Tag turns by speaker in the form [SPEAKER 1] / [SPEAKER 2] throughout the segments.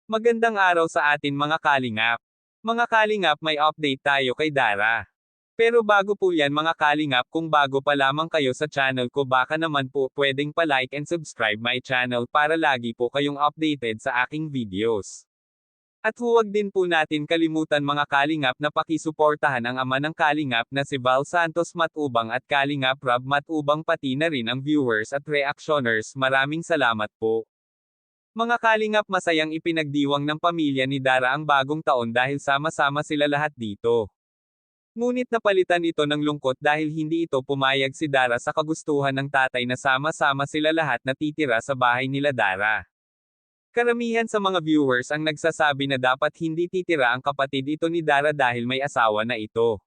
[SPEAKER 1] Magandang araw sa atin mga kalingap. Mga kalingap, may update tayo kay Dara. Pero bago po yan mga kalingap, kung bago pa lamang kayo sa channel ko, baka naman po pwedeng pa-like and subscribe my channel para lagi po kayong updated sa aking videos. At huwag din po natin kalimutan mga kalingap na pakisuportahan ang ama ng kalingap na si Val Santos Matubang at Kalingap Rob Matubang, pati na rin ang viewers at reactioners. Maraming salamat po. Mga kalingap, masayang ipinagdiwang ng pamilya ni Dara ang bagong taon dahil sama-sama sila lahat dito. Ngunit napalitan ito ng lungkot dahil hindi ito pumayag si Dara sa kagustuhan ng tatay na sama-sama sila lahat na titira sa bahay nila Dara. Karamihan sa mga viewers ang nagsasabi na dapat hindi titira ang kapatid ito ni Dara dahil may asawa na ito.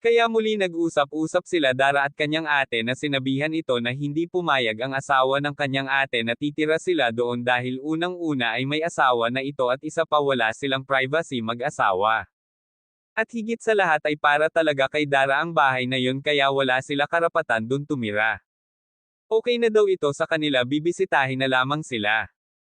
[SPEAKER 1] Kaya muli nag-usap-usap sila Dara at kanyang ate na sinabihan ito na hindi pumayag ang asawa ng kanyang ate na titira sila doon dahil unang-una ay may asawa na ito at isa pa wala silang privacy mag-asawa. At higit sa lahat ay para talaga kay Dara ang bahay na yun kaya wala sila karapatan dun tumira. Okay na daw ito sa kanila, bibisitahin na lamang sila.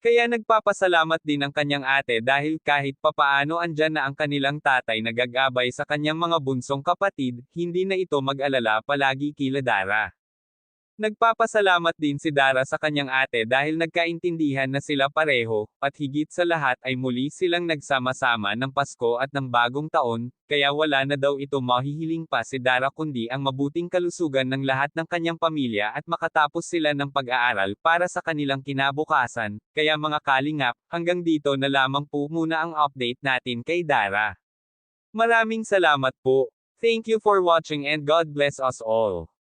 [SPEAKER 1] Kaya nagpapasalamat din ang kanyang ate dahil kahit papaano andyan na ang kanilang tatay na gagabay sa kanyang mga bunsong kapatid, hindi na ito mag-alala palagi kila Dara. Nagpapasalamat din si Dara sa kanyang ate dahil nagkaintindihan na sila pareho, at higit sa lahat ay muli silang nagsama-sama ng Pasko at ng bagong taon, kaya wala na daw ito mahihiling pa si Dara kundi ang mabuting kalusugan ng lahat ng kanyang pamilya at makatapos sila ng pag-aaral para sa kanilang kinabukasan. Kaya mga kalingap, hanggang dito na lamang po muna ang update natin kay Dara. Maraming salamat po. Thank you for watching and God bless us all.